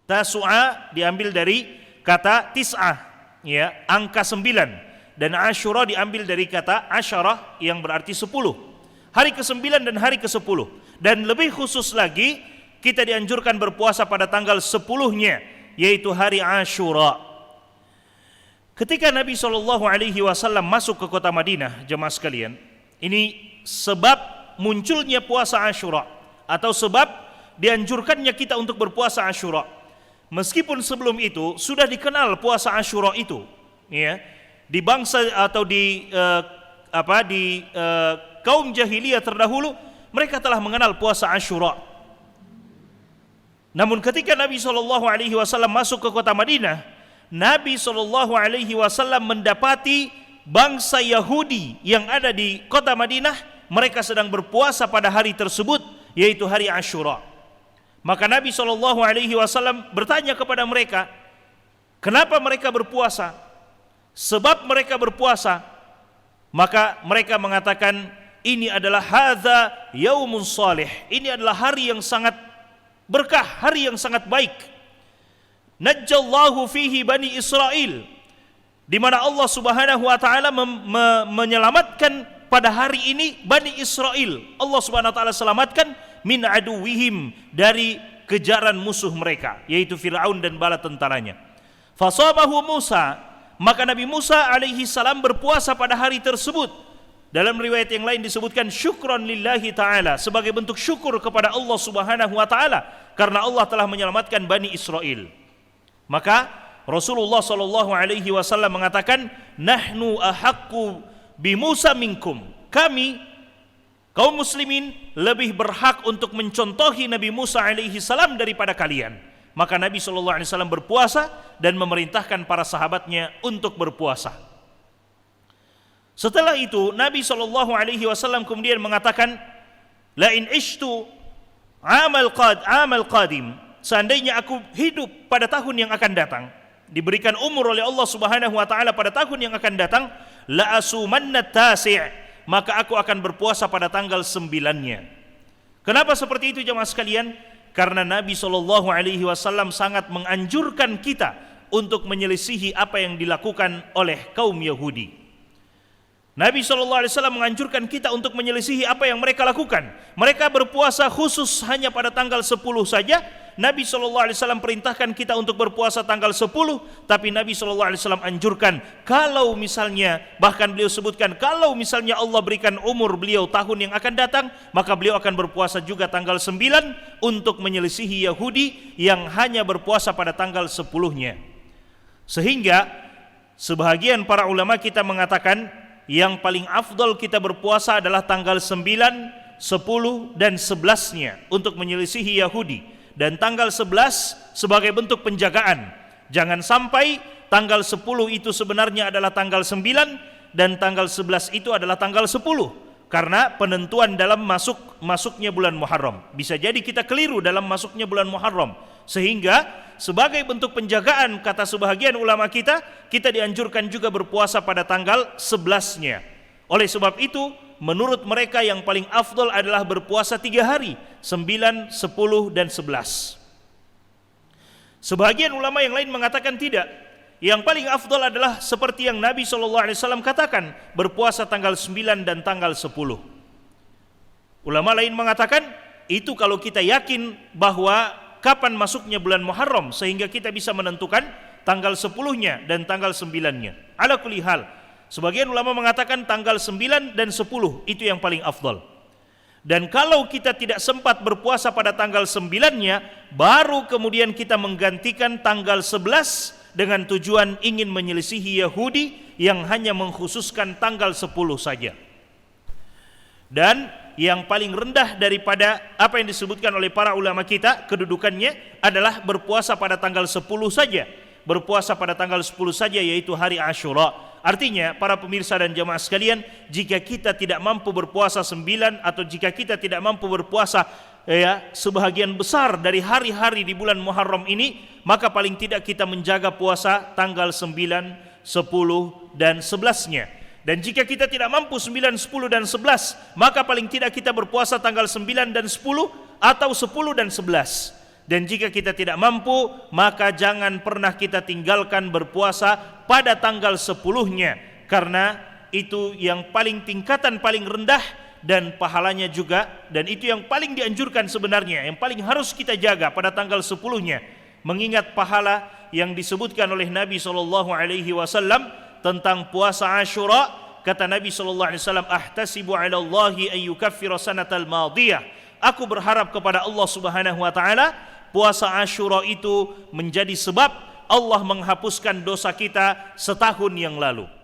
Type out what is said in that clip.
Tasu'a diambil dari kata tis'ah, ya, angka 9, dan Asyura diambil dari kata asyarah yang berarti 10. Hari ke-9 dan hari ke-10. Dan lebih khusus lagi, kita dianjurkan berpuasa pada tanggal 10-nya, yaitu hari Asyura. Ketika Nabi SAW masuk ke kota Madinah, jemaah sekalian, ini sebab munculnya puasa Asyura, atau sebab dianjurkannya kita untuk berpuasa Asyura. Meskipun sebelum itu sudah dikenal puasa Asyura itu, ya, di bangsa atau di kaum jahiliyah terdahulu, mereka telah mengenal puasa Asyura. Namun ketika Nabi SAW masuk ke kota Madinah, Nabi SAW mendapati bangsa Yahudi yang ada di kota Madinah, mereka sedang berpuasa pada hari tersebut, yaitu hari Asyura. Maka Nabi SAW bertanya kepada mereka, kenapa mereka berpuasa? Sebab mereka berpuasa. Maka mereka mengatakan, ini adalah hadza yaumun salih. Ini adalah hari yang sangat berkah, hari yang sangat baik. Najjallahu fihi bani Israel, di mana Allah Subhanahu wa taala menyelamatkan pada hari ini Bani Israel. Allah Subhanahu wa taala selamatkan min aduwihim, dari kejaran musuh mereka, yaitu Fir'aun dan bala tentaranya. Fasabahu Musa, maka Nabi Musa alaihi salam berpuasa pada hari tersebut. Dalam riwayat yang lain disebutkan syukran lillahi ta'ala, sebagai bentuk syukur kepada Allah Subhanahu wa taala karena Allah telah menyelamatkan Bani Israel. Maka Rasulullah sallallahu alaihi wasallam mengatakan, nahnu ahaqqu bi Musa minkum. Kami kaum muslimin lebih berhak untuk mencontohi Nabi Musa alaihi salam daripada kalian. Maka Nabi sallallahu alaihi wasallam berpuasa dan memerintahkan para sahabatnya untuk berpuasa. Setelah itu Nabi sallallahu alaihi wasallam kemudian mengatakan, la in ishtu amal qadim, seandainya aku hidup pada tahun yang akan datang, diberikan umur oleh Allah Subhanahu wa taala pada tahun yang akan datang, la asumanna tasi', maka aku akan berpuasa pada tanggal 9-nya. Kenapa seperti itu jemaah sekalian? Karena Nabi SAW sangat menganjurkan kita untuk menyelisihi apa yang dilakukan oleh kaum Yahudi. Nabi SAW menganjurkan kita untuk menyelisihi apa yang mereka lakukan. Mereka berpuasa khusus hanya pada tanggal 10 saja. Nabi SAW perintahkan kita untuk berpuasa tanggal 10, tapi Nabi SAW anjurkan, kalau misalnya, bahkan beliau sebutkan, kalau misalnya Allah berikan umur beliau tahun yang akan datang, maka beliau akan berpuasa juga tanggal 9 untuk menyelisihi Yahudi yang hanya berpuasa pada tanggal 10-nya. Sehingga sebahagian para ulama kita mengatakan yang paling afdal kita berpuasa adalah tanggal 9, 10 dan 11-nya untuk menyelisihi Yahudi. Dan tanggal 11 sebagai bentuk penjagaan. Jangan sampai tanggal 10 itu sebenarnya adalah tanggal 9 dan tanggal 11 itu adalah tanggal 10. Karena penentuan dalam masuknya bulan Muharram. Bisa jadi kita keliru dalam masuknya bulan Muharram. Sehingga sebagai bentuk penjagaan, kata sebahagian ulama kita dianjurkan juga berpuasa pada tanggal 11-nya. Oleh sebab itu, menurut mereka yang paling afdal adalah berpuasa 3 hari, 9, 10 dan 11. Sebahagian ulama yang lain mengatakan tidak. Yang paling afdal adalah seperti yang Nabi SAW katakan, berpuasa tanggal 9 dan tanggal 10. Ulama lain mengatakan, itu kalau kita yakin bahwa kapan masuknya bulan Muharram, sehingga kita bisa menentukan tanggal 10-nya dan tanggal 9-nya. Ala kulli hal, sebagian ulama mengatakan tanggal 9 dan 10 itu yang paling afdal. Dan kalau kita tidak sempat berpuasa pada tanggal 9-nya, baru kemudian kita menggantikan tanggal 11 dengan tujuan ingin menyelisihi Yahudi yang hanya mengkhususkan tanggal 10 saja. Dan yang paling rendah daripada apa yang disebutkan oleh para ulama kita, kedudukannya adalah berpuasa pada tanggal 10 saja. Berpuasa pada tanggal 10 saja, yaitu hari Asyura. Artinya para pemirsa dan jamaah sekalian, jika kita tidak mampu berpuasa 9 atau jika kita tidak mampu berpuasa sebahagian besar dari hari-hari di bulan Muharram ini, maka paling tidak kita menjaga puasa tanggal 9, 10 dan 11-nya. Dan jika kita tidak mampu 9, 10 dan 11, maka paling tidak kita berpuasa tanggal 9 dan 10 atau 10 dan 11. Dan jika kita tidak mampu, maka jangan pernah kita tinggalkan berpuasa pada tanggal 10-nya, karena itu yang paling tingkatan paling rendah dan pahalanya juga, dan itu yang paling dianjurkan sebenarnya, yang paling harus kita jaga pada tanggal 10-nya, mengingat pahala yang disebutkan oleh Nabi SAW tentang puasa Ashura. Kata Nabi SAW, ahtasibu ala Allahi an yukaffira sanatal madiyah, aku berharap kepada Allah Subhanahu wa taala puasa Ashura itu menjadi sebab Allah menghapuskan dosa kita setahun yang lalu.